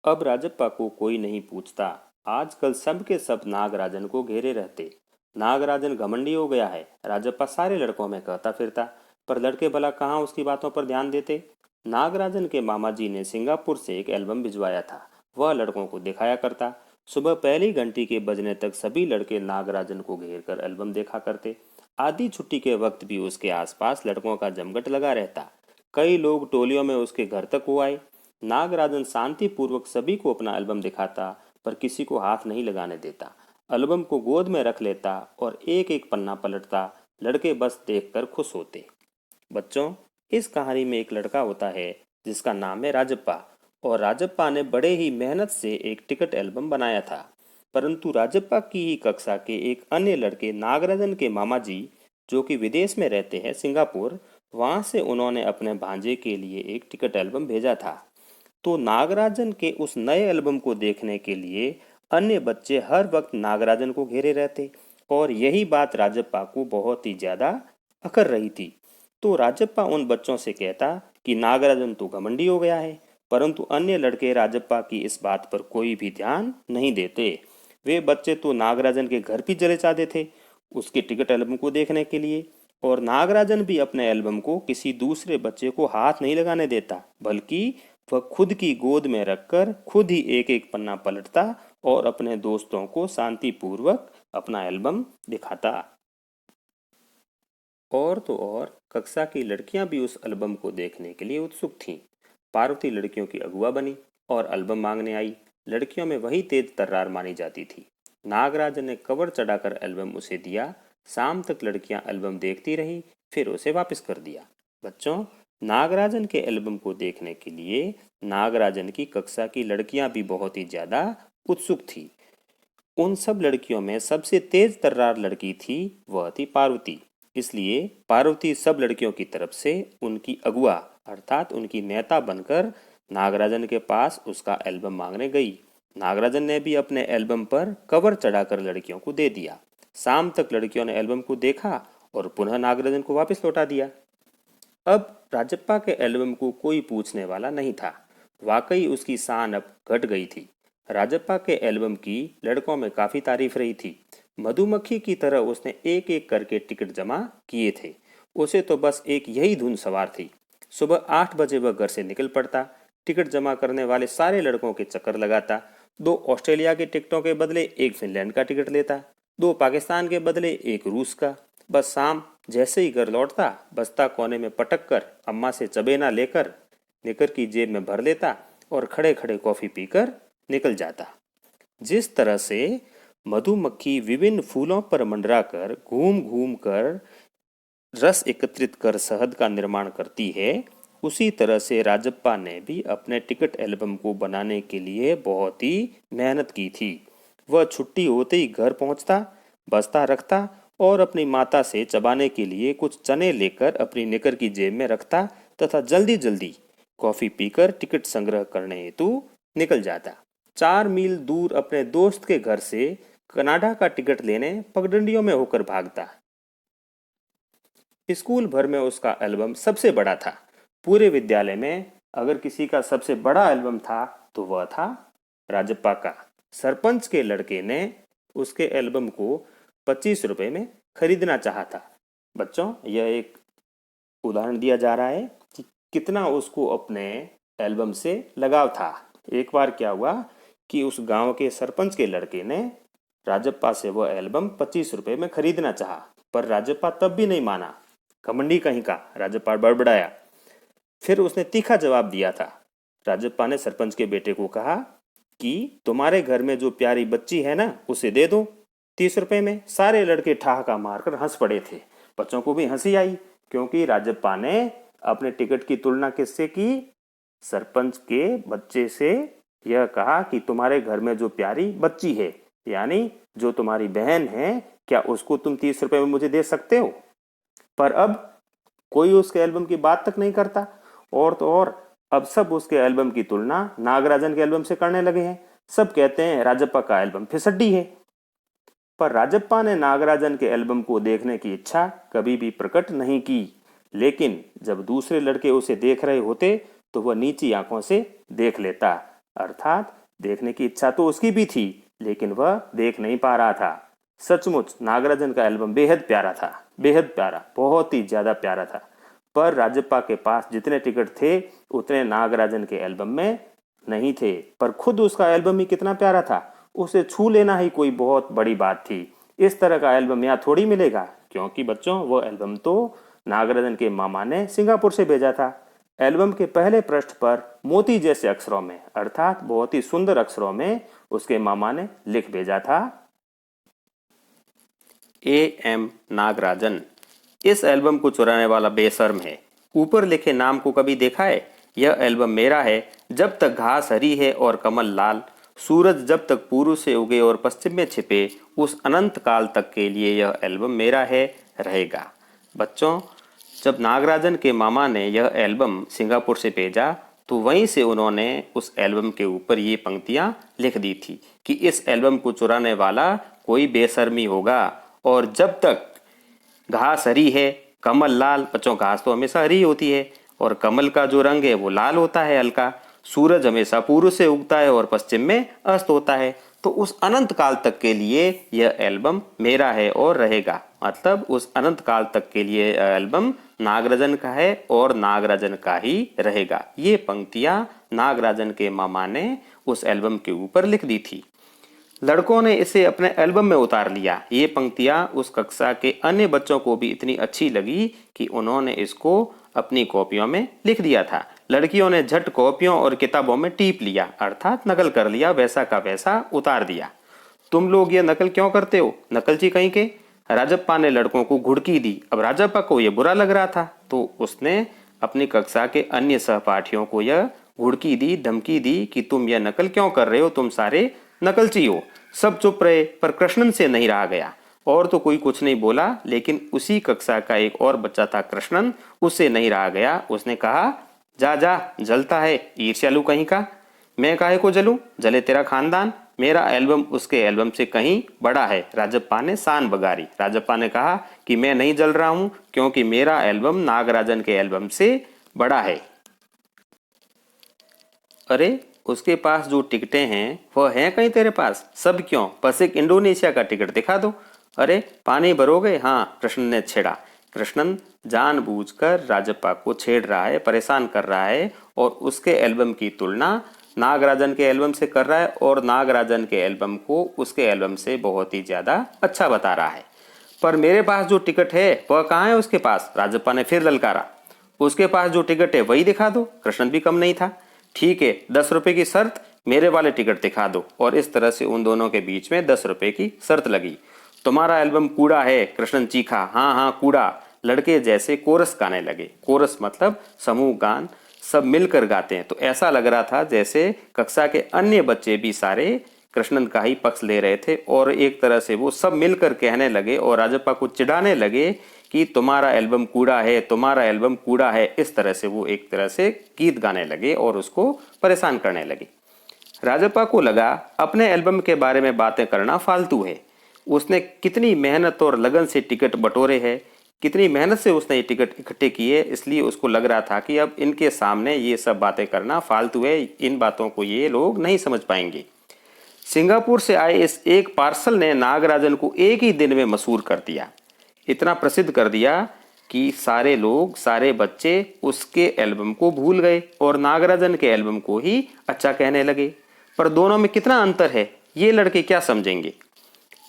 अब राजप्पा को कोई नहीं पूछता। आजकल सब के सब नागराजन को घेरे रहते। नागराजन घमंडी हो गया है, राजप्पा सारे लड़कों में कहता फिरता। पर लड़के भला कहाँ उसकी बातों पर ध्यान देते। नागराजन के मामा जी ने सिंगापुर से एक एल्बम भिजवाया था, वह लड़कों को दिखाया करता। सुबह पहली घंटी के बजने तक सभी लड़के नागराजन को घेर कर एल्बम देखा करते। आधी छुट्टी के वक्त भी उसके आसपास लड़कों का जमघट लगा रहता। कई लोग टोलियों में उसके घर तक हो आए। नागराजन शांतिपूर्वक सभी को अपना एल्बम दिखाता, पर किसी को हाथ नहीं लगाने देता। एल्बम को गोद में रख लेता और एक एक पन्ना पलटता। लड़के बस देखकर खुश होते। बच्चों, इस कहानी में एक लड़का होता है जिसका नाम है राजप्पा। और राजप्पा ने बड़े ही मेहनत से एक टिकट एल्बम बनाया था। परंतु राजप्पा की ही कक्षा के एक अन्य लड़के नागराजन के मामा जी, जो कि विदेश में रहते हैं सिंगापुर, वहां से उन्होंने अपने भांजे के लिए एक टिकट एल्बम भेजा था। तो नागराजन के उस नए एल्बम को देखने के लिए अन्य बच्चे हर वक्त नागराजन को घेरे रहते। और यही बात राजप्पा को बहुत ही ज्यादा अखर रही थी। तो राजप्पा उन बच्चों से कहता कि नागराजन तो घमंडी हो गया है, परंतु अन्य लड़के राजप्पा की इस बात पर कोई भी ध्यान नहीं देते। वे बच्चे तो नागराजन के घर भी चले जाते थे उसके टिकट एल्बम को देखने के लिए। और नागराजन भी अपने एल्बम को किसी दूसरे बच्चे को हाथ नहीं लगाने देता, बल्कि वह खुद की गोद में रखकर खुद ही एक एक पन्ना पलटता और अपने दोस्तों को शांतिपूर्वक अपना एल्बम दिखाता। और तो और कक्षा की लड़कियां भी उस एल्बम को देखने के लिए उत्सुक थीं। पार्वती लड़कियों की अगुआ बनी और एल्बम मांगने आई। लड़कियों में वही तेज तर्रार मानी जाती थी। नागराजन ने कवर चढ़ाकर एल्बम उसे दिया। शाम तक लड़कियां एल्बम देखती रही, फिर उसे वापस कर दिया। बच्चों, नागराजन के एल्बम को देखने के लिए नागराजन की कक्षा की लड़कियां भी बहुत ही ज्यादा उत्सुक थी। उन सब लड़कियों में सबसे तेज तर्रार लड़की थी, वह थी पार्वती। इसलिए पार्वती सब लड़कियों की तरफ से उनकी अगुआ अर्थात उनकी नेता बनकर नागराजन के पास उसका एल्बम मांगने गई। नागराजन ने भी अपने एल्बम पर कवर चढ़ाकर लड़कियों को दे दिया। शाम तक लड़कियों ने एल्बम को देखा और पुनः नागराजन को वापस लौटा दिया। अब राजप्पा के एल्बम को कोई पूछने वाला नहीं था। वाकई उसकी शान अब घट गई थी। राजप्पा के एल्बम की लड़कों में काफी तारीफ रही थी। मधुमक्खी की तरह उसने एक एक करके टिकट जमा किए थे। उसे तो बस एक यही धुन सवार थी। सुबह 8 बजे वह घर से निकल पड़ता। टिकट जमा करने वाले सारे लड़कों के चक्कर लगाता। 2 ऑस्ट्रेलिया के टिकटों के बदले एक फिनलैंड का टिकट लेता, 2 पाकिस्तान के बदले एक रूस का। बस शाम जैसे ही घर लौटता, बस्ता कोने में पटक कर अम्मा से चबेना लेकर निकर की जेब में भर लेता और खड़े खड़े कॉफी पीकर निकल जाता। जिस तरह से मधुमक्खी विभिन्न फूलों पर मंडरा कर घूम घूम कर रस एकत्रित कर शहद का निर्माण करती है, उसी तरह से राजप्पा ने भी अपने टिकट एल्बम को बनाने के लिए बहुत ही मेहनत की थी। वह छुट्टी होते ही घर पहुंचता, बस्ता रखता और अपनी माता से चबाने के लिए कुछ चने लेकर अपनी निकर की जेब में रखता तथा जल्दी जल्दी कॉफी पीकर टिकट संग्रह करने हेतु निकल जाता। 4 मील दूर अपने दोस्त के घर से कनाडा का टिकट लेने पगडंडियों में होकर भागता। स्कूल भर में उसका एल्बम सबसे बड़ा था। पूरे विद्यालय में अगर किसी का सबसे बड़ा एल्बम था तो वह था राजप्पा का। सरपंच के लड़के ने उसके एल्बम को 25 रुपए में खरीदना चाहा था। बच्चों, यह एक उदाहरण दिया जा रहा है कि कितना उसको अपने एल्बम से लगाव था। एक बार क्या हुआ कि उस गांव के सरपंच के लड़के ने राजप्पा से वह एल्बम 25 रुपए में खरीदना चाहा, पर राजप्पा तब भी नहीं माना। घमंडी कहीं का, राजप्पा बड़बड़ाया। फिर उसने तीखा जवाब दिया था। राजप्पा ने सरपंच के बेटे को कहा कि तुम्हारे घर में जो प्यारी बच्ची है ना, उसे दे दो 30 रुपए में। सारे लड़के ठहाका मारकर हंस पड़े थे। बच्चों को भी हंसी आई, क्योंकि राजप्पा ने अपने टिकट की तुलना किससे की? सरपंच के बच्चे से। यह कहा कि तुम्हारे घर में जो प्यारी बच्ची है, यानी जो तुम्हारी बहन है, क्या उसको तुम 30 रुपए में मुझे दे सकते हो? पर अब कोई उसके एल्बम की बात तक नहीं करता। और तो और अब सब उसके एल्बम की तुलना नागराजन के एल्बम से करने लगे हैं। सब कहते हैं राजप्पा का एल्बम फिसड्डी है। पर राजप्पा ने नागराजन के एल्बम को देखने की इच्छा कभी भी प्रकट नहीं की। लेकिन जब दूसरे लड़के उसे देख रहे होते तो वह नीची आंखों से देख लेता। अर्थात देखने की इच्छा तो उसकी भी थी, लेकिन वह देख नहीं पा रहा था। सचमुच नागराजन का एल्बम बेहद प्यारा था, बेहद प्यारा, बहुत ही ज्यादा प्यारा था। पर राजप्पा के पास जितने टिकट थे उतने नागराजन के एल्बम में नहीं थे। पर खुद उसका एल्बम ही कितना प्यारा था, उसे छू लेना ही कोई बहुत बड़ी बात थी। इस तरह का एल्बम यहाँ थोड़ी मिलेगा, क्योंकि बच्चों वो एल्बम तो नागराजन के मामा ने सिंगापुर से भेजा था। एल्बम के पहले पृष्ठ पर मोती जैसे अक्षरों में, अर्थात बहुत ही सुंदर अक्षरों में उसके मामा ने लिख भेजा था, A.M. नागराजन, इस एल्बम को चुराने वाला बेशर्म है। ऊपर लिखे नाम को कभी देखा है? यह एल्बम मेरा है। जब तक घास हरी है और कमल लाल, सूरज जब तक पूर्व से उगे और पश्चिम में छिपे, उस अनंत काल तक के लिए यह एल्बम मेरा है, रहेगा। बच्चों, जब नागराजन के मामा ने यह एल्बम सिंगापुर से भेजा तो वहीं से उन्होंने उस एल्बम के ऊपर ये पंक्तियां लिख दी थी कि इस एल्बम को चुराने वाला कोई बेशर्मी होगा। और जब तक घास हरी है, कमल लाल, बच्चों घास तो हमेशा हरी होती है और कमल का जो रंग है वो लाल होता है हल्का, सूरज हमेशा पूर्व से उगता है और पश्चिम में अस्त होता है, तो उस अनंत काल तक के लिए यह एल्बम मेरा है और रहेगा। मतलब उस अनंत काल तक के लिए एल्बम नागराजन का है और नागराजन का ही रहेगा। ये पंक्तियां नागराजन के मामा ने उस एल्बम के ऊपर लिख दी थी। लड़कों ने इसे अपने एल्बम में उतार लिया। ये पंक्तियां उस कक्षा के अन्य बच्चों को भी इतनी अच्छी लगी कि उन्होंने इसको अपनी कॉपियों में लिख दिया था। लड़कियों ने झट कॉपियों और किताबों में टीप लिया, अर्थात नकल कर लिया, वैसा का वैसा उतार दिया। तुम लोग ये नकल क्यों करते हो, नकलची कहीं के? राजप्पा ने लड़कों को घुड़की दी। अब राजप्पा को यह बुरा लग रहा था तो उसने अपनी कक्षा के अन्य सहपाठियों को यह घुड़की दी, धमकी दी कि तुम यह नकल क्यों कर रहे हो, तुम सारे नकलची हो। सब चुप रहे, पर कृष्णन से नहीं रहा गया। और तो कोई कुछ नहीं बोला, लेकिन उसी कक्षा का एक और बच्चा था कृष्णन, उससे नहीं रहा गया। उसने कहा, जा जा, जलता है ईर्ष्यालु कहीं का। मैं काहे को जलूं, जले तेरा खानदान, मेरा एल्बम उसके एल्बम से कहीं बड़ा है। राजप्पा ने शान बगारी। राजप्पा ने कहा कि मैं नहीं जल रहा हूं, क्योंकि मेरा एल्बम नागराजन के एल्बम से बड़ा है। अरे, उसके पास जो टिकटें हैं वह हैं कहीं तेरे पास? सब क्यों, बस एक इंडोनेशिया का टिकट दिखा दो। अरे, पानी भरोगे? हाँ, कृष्ण ने छेड़ा। कृष्णन जानबूझकर राजप्पा को छेड़ रहा है, परेशान कर रहा है और उसके एल्बम की तुलना नागराजन के एल्बम से कर रहा है और नागराजन के एल्बम को उसके एल्बम से बहुत ही ज्यादा अच्छा बता रहा है। पर मेरे पास जो टिकट है वह कहाँ है उसके पास? राजप्पा ने फिर ललकारा। उसके पास जो टिकट है वही दिखा दो। कृष्णन भी कम नहीं था। ठीक है, 10 रुपए की शर्त, मेरे वाले टिकट दिखा दो। और इस तरह से उन दोनों के बीच में 10 रुपए की शर्त लगी। तुम्हारा एल्बम कूड़ा है, कृष्णन चीखा। हाँ हाँ, कूड़ा। लड़के जैसे कोरस गाने लगे। कोरस मतलब समूह गान, सब मिलकर गाते हैं। तो ऐसा लग रहा था जैसे कक्षा के अन्य बच्चे भी सारे कृष्णन का ही पक्ष ले रहे थे और एक तरह से वो सब मिलकर कहने लगे और राजप्पा को चिढ़ाने लगे कि तुम्हारा एल्बम कूड़ा है, तुम्हारा एल्बम कूड़ा है। इस तरह से वो एक तरह से गीत गाने लगे और उसको परेशान करने लगे। राजप्पा को लगा अपने एल्बम के बारे में बातें करना फालतू है। उसने कितनी मेहनत और लगन से टिकट बटोरे हैं, कितनी मेहनत से उसने ये टिकट इकट्ठे किए, इसलिए उसको लग रहा था कि अब इनके सामने ये सब बातें करना फालतू है, इन बातों को ये लोग नहीं समझ पाएंगे। सिंगापुर से आए इस एक पार्सल ने नागराजन को एक ही दिन में मशहूर कर दिया, इतना प्रसिद्ध कर दिया कि सारे लोग, सारे बच्चे उसके एल्बम को भूल गए और नागराजन के एल्बम को ही अच्छा कहने लगे। पर दोनों में कितना अंतर है, ये लड़के क्या समझेंगे?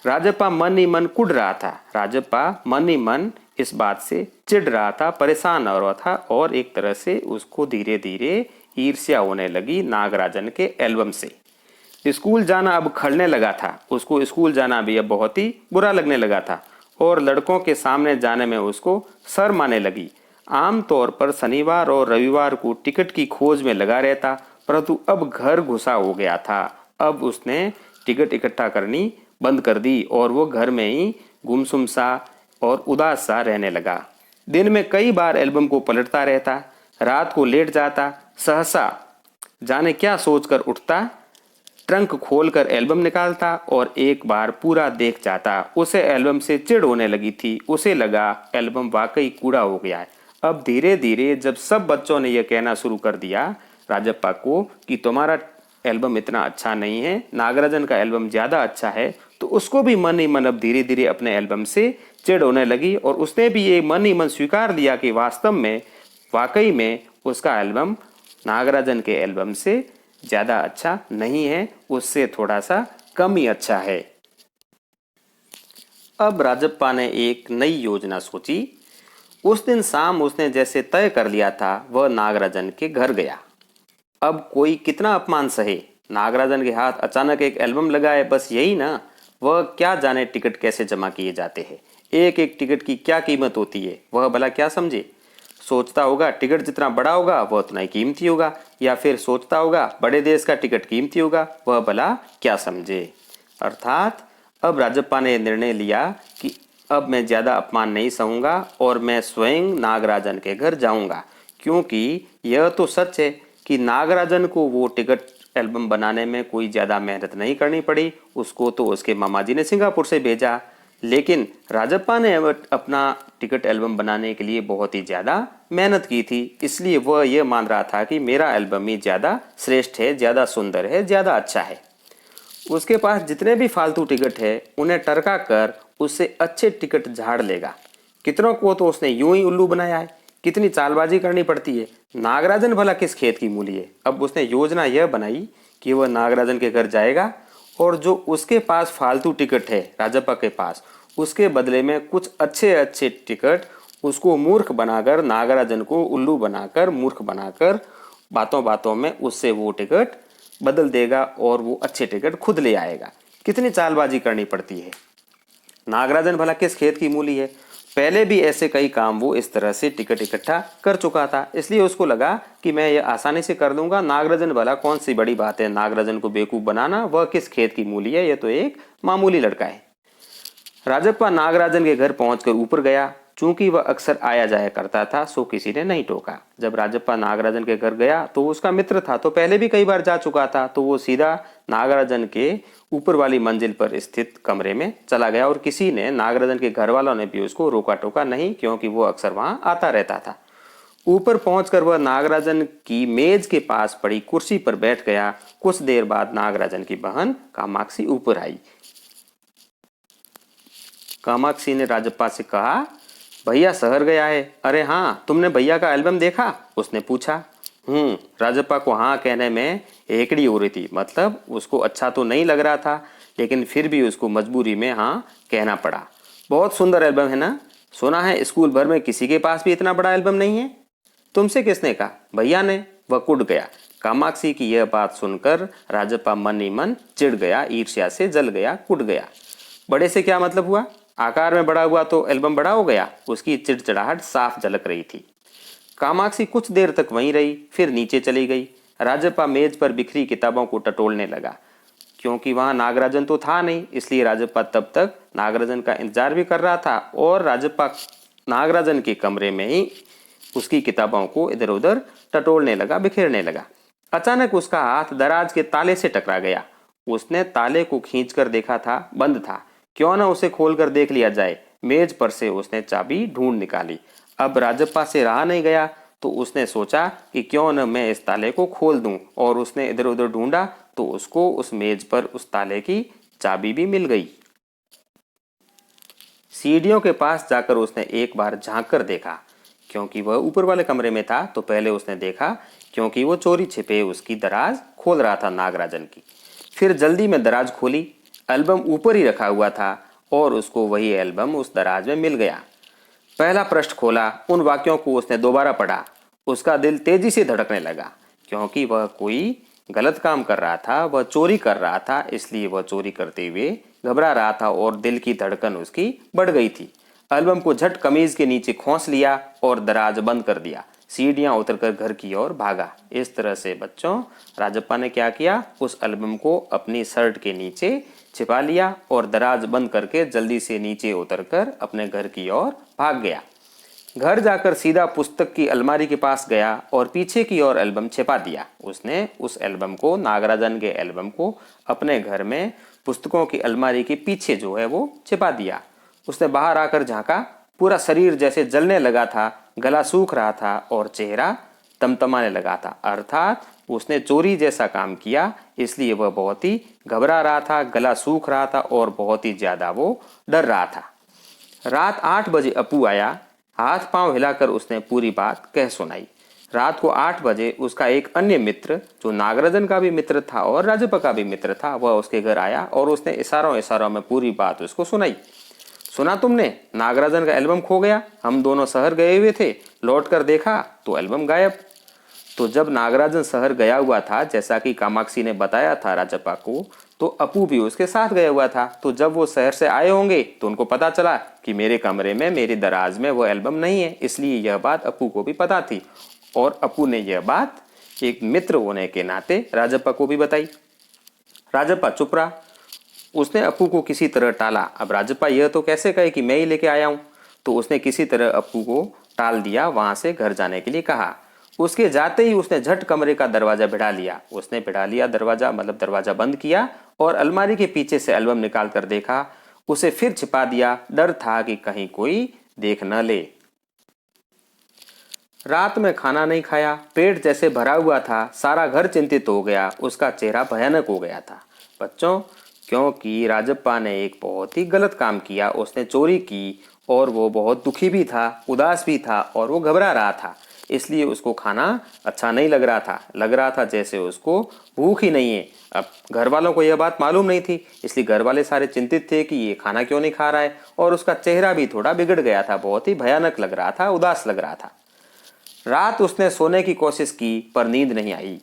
राजप्पा मन ही मन कुढ़ रहा था। राजप्पा मन ही मन इस बात से चिढ़ रहा था, परेशान हो रहा था और एक तरह से उसको धीरे धीरे ईर्ष्या होने लगी नागराजन के एल्बम से। स्कूल जाना अब खड़ने लगा था। उसको स्कूल जाना भी अब बहुत ही बुरा लगने लगा था और लड़कों के सामने जाने में उसको शर्म आने लगी। आमतौर पर शनिवार और रविवार को टिकट की खोज में लगा रहता, परंतु अब घर घुसा हो गया था। अब उसने टिकट इकट्ठा करनी बंद कर दी और वो घर में ही गुमसुम सा और उदास सा रहने लगा। दिन में कई बार एल्बम को पलटता रहता, रात को लेट जाता, सहसा जाने क्या सोचकर उठता, ट्रंक खोलकर एल्बम निकालता और एक बार पूरा देख जाता। उसे एल्बम से चिढ़ होने लगी थी। उसे लगा एल्बम वाकई कूड़ा हो गया है। अब धीरे धीरे जब सब बच्चों ने यह कहना शुरू कर दिया राजप्पा को कि तुम्हारा एल्बम इतना अच्छा नहीं है, नागराजन का एल्बम ज़्यादा अच्छा है, तो उसको भी मन ही मन अब धीरे धीरे अपने एल्बम से चिढ़ होने लगी और उसने भी ये मन ही मन स्वीकार लिया कि वास्तव में वाकई में उसका एल्बम नागराजन के एल्बम से ज़्यादा अच्छा नहीं है, उससे थोड़ा सा कम ही अच्छा है। अब राजप्पा ने एक नई योजना सोची। उस दिन शाम उसने जैसे तय कर लिया था, वह नागराजन के घर गया। अब कोई कितना अपमान सहे, नागराजन के हाथ अचानक एक एल्बम लगाए, बस यही ना। वह क्या जाने टिकट कैसे जमा किए जाते हैं, एक एक टिकट की क्या कीमत होती है, वह भला क्या समझे। सोचता होगा टिकट जितना बड़ा होगा वह उतना ही कीमती होगा, या फिर सोचता होगा बड़े देश का टिकट कीमती होगा, वह भला क्या समझे। अर्थात अब राजप्पा ने निर्णय लिया कि अब मैं ज़्यादा अपमान नहीं सहूँगा और मैं स्वयं नागराजन के घर जाऊँगा, क्योंकि यह तो सच है कि नागराजन को वो टिकट एल्बम बनाने में कोई ज़्यादा मेहनत नहीं करनी पड़ी, उसको तो उसके मामा जी ने सिंगापुर से भेजा। लेकिन राजप्पा ने अपना टिकट एल्बम बनाने के लिए बहुत ही ज़्यादा मेहनत की थी, इसलिए वह यह मान रहा था कि मेरा एल्बम ही ज़्यादा श्रेष्ठ है, ज़्यादा सुंदर है, ज़्यादा अच्छा है। उसके पास जितने भी फालतू टिकट है उन्हें टरका कर उससे अच्छे टिकट झाड़ लेगा। कितनों को तो उसने यूं ही उल्लू बनाया है, कितनी चालबाजी करनी पड़ती है। नागराजन भला किस खेत की मूली है। अब उसने योजना यह बनाई कि वह नागराजन के घर जाएगा और जो उसके पास फालतू टिकट है राजप्पा के पास, उसके बदले में कुछ अच्छे अच्छे टिकट उसको मूर्ख बनाकर, नागराजन को उल्लू बनाकर, मूर्ख बनाकर बातों बातों में उससे वो टिकट बदल देगा और वो अच्छे टिकट खुद ले आएगा। कितनी चालबाजी करनी पड़ती है। नागराजन भला किस खेत की मूली है। पहले भी ऐसे कई काम वो इस तरह से टिकट इकट्ठा कर चुका था, इसलिए उसको लगा कि मैं ये आसानी से कर दूंगा। नागराजन भला कौन सी बड़ी बात है नागराजन को बेवकूफ़ बनाना, वह किस खेत की मूली है, यह तो एक मामूली लड़का है। राजप्पा नागराजन के घर पहुंचकर ऊपर गया। चूंकि वह अक्सर आया जाया करता था, सो किसी ने नहीं टोका। जब राजप्पा नागराजन के घर गया तो उसका मित्र था, तो पहले भी कई बार जा चुका था, तो वो सीधा नागराजन के ऊपर वाली मंजिल पर स्थित कमरे में चला गया और किसी ने, नागराजन के घर वालों ने भी उसको रोका टोका नहीं, क्योंकि वो अक्सर वहां आता रहता था। ऊपर पहुंचकर वह नागराजन की मेज के पास पड़ी कुर्सी पर बैठ गया। कुछ देर बाद नागराजन की बहन कामाक्षी ऊपर आई। कामाक्षी ने राजप्पा से कहा, भैया शहर गया है। अरे हाँ, तुमने भैया का एल्बम देखा, उसने पूछा। राजप्पा को हाँ कहने में एकड़ी हो रही थी, मतलब उसको अच्छा तो नहीं लग रहा था, लेकिन फिर भी उसको मजबूरी में हाँ कहना पड़ा। बहुत सुंदर एल्बम है ना, सुना है स्कूल भर में किसी के पास भी इतना बड़ा एल्बम नहीं है। तुमसे किसने कहा? भैया ने। वह कुट गया। कामाक्षी की यह बात सुनकर राजप्पा मन ही मन चिढ़ गया, ईर्ष्या से जल गया, कुट गया। बड़े से क्या मतलब हुआ, आकार में बड़ा हुआ तो एल्बम बड़ा हो गया। उसकी चिड़चिड़ाहट साफ झलक रही थी। कामाक्षी कुछ देर तक वहीं रही, फिर नीचे चली गई। राजप्पा मेज पर बिखरी किताबों को टटोलने लगा। क्योंकि वहां नागराजन तो था नहीं, इसलिए राजप्पा तब तक नागराजन का इंतजार भी कर रहा था और राजप्पा नागराजन के कमरे में ही उसकी किताबों को इधर उधर टटोलने लगा, बिखेरने लगा। अचानक उसका हाथ दराज के ताले से टकरा गया। उसने ताले को खींचकर देखा था, बंद था। क्यों न उसे खोलकर देख लिया जाए। मेज पर से उसने चाबी ढूंढ निकाली। अब राजप्पा से रहा नहीं गया, तो उसने सोचा कि क्यों न मैं इस ताले को खोल दूं, और उसने इधर उधर ढूंढा तो उसको उस मेज पर उस ताले की चाबी भी मिल गई। सीढ़ियों के पास जाकर उसने एक बार झांक कर देखा। क्योंकि वह ऊपर वाले कमरे में था, तो पहले उसने देखा क्योंकि वो चोरी छिपे उसकी दराज खोल रहा था नागराजन की। फिर जल्दी में दराज खोली। एल्बम ऊपर ही रखा हुआ था और उसको वही एल्बम उस दराज में मिल गया। पहला पृष्ठ खोला, उन वाक्यों को उसने दोबारा पढ़ा। उसका दिल तेजी से धड़कने लगा, क्योंकि वह कोई गलत काम कर रहा था, वह चोरी कर रहा था, इसलिए वह चोरी करते हुए घबरा रहा था और दिल की धड़कन उसकी बढ़ गई थी। एल्बम को झट कमीज के नीचे खोंस लिया और दराज बंद कर दिया। सीढ़ियां उतरकर घर की ओर भागा। इस तरह से बच्चों, राजप्पा ने क्या किया, उस एल्बम को अपनी शर्ट के नीचे छिपा लिया और दराज बंद करके जल्दी से नीचे उतरकर अपने घर की ओर भाग गया। घर जाकर सीधा पुस्तक की अलमारी के पास गया और पीछे की ओर एल्बम छिपा दिया। उसने उस एल्बम को, नागराजन के एल्बम को, अपने घर में पुस्तकों की अलमारी के पीछे जो है वो छिपा दिया। उसने बाहर आकर झांका। पूरा शरीर जैसे जलने लगा था, गला सूख रहा था और चेहरा तमतमाने लगा था, अर्थात उसने चोरी जैसा काम किया, इसलिए वह बहुत ही घबरा रहा था, गला सूख रहा था और बहुत ही ज्यादा वो डर रहा था। रात 8 बजे अपू आया। हाथ पांव हिलाकर उसने पूरी बात कह सुनाई। रात को 8 बजे उसका एक अन्य मित्र, जो नागराजन का भी मित्र था और राजप्पा का भी मित्र था, वह उसके घर आया और उसने इशारों इशारों में पूरी बात उसको सुनाई। सुना तुमने, नागराजन का एल्बम खो गया, हम दोनों शहर गए हुए थे, लौट कर देखा तो एल्बम गायब। तो जब नागराजन शहर गया हुआ था, जैसा कि कामाक्षी ने बताया था राजप्पा को, तो अपू भी उसके साथ गया हुआ था। तो जब वो शहर से आए होंगे तो उनको पता चला कि मेरे कमरे में, मेरी दराज में वो एल्बम नहीं है, इसलिए यह बात अपू को भी पता थी और अपू ने यह बात एक मित्र होने के नाते राजप्पा को भी बताई। राजप्पा चुप रहा, उसने अपू को किसी तरह टाला। अब राजप्पा यह तो कैसे कहे कि मैं ही लेके आया हूं, तो उसने किसी तरह अपू को टाल दिया, वहां से घर जाने के लिए कहा। उसके जाते ही उसने झट कमरे का दरवाजा भिड़ा लिया। उसने भिड़ा लिया दरवाजा, मतलब दरवाजा बंद किया और अलमारी के पीछे से एल्बम निकाल कर देखा। उसे फिर छिपा दिया, डर था कि कहीं कोई देख न ले। रात में खाना नहीं खाया, पेट जैसे भरा हुआ था, सारा घर चिंतित हो गया, उसका चेहरा भयानक हो गया था बच्चों, क्योंकि राजप्पा ने एक बहुत ही गलत काम किया। उसने चोरी की और वो बहुत दुखी भी था, उदास भी था और वो घबरा रहा था, इसलिए उसको खाना अच्छा नहीं लग रहा था जैसे उसको भूख ही नहीं है। अब घर वालों को यह बात मालूम नहीं थी, इसलिए घर वाले सारे चिंतित थे कि ये खाना क्यों नहीं खा रहा है, और उसका चेहरा भी थोड़ा बिगड़ गया था, बहुत ही भयानक लग रहा था, उदास लग रहा था। रात उसने सोने की कोशिश की पर नींद नहीं आई।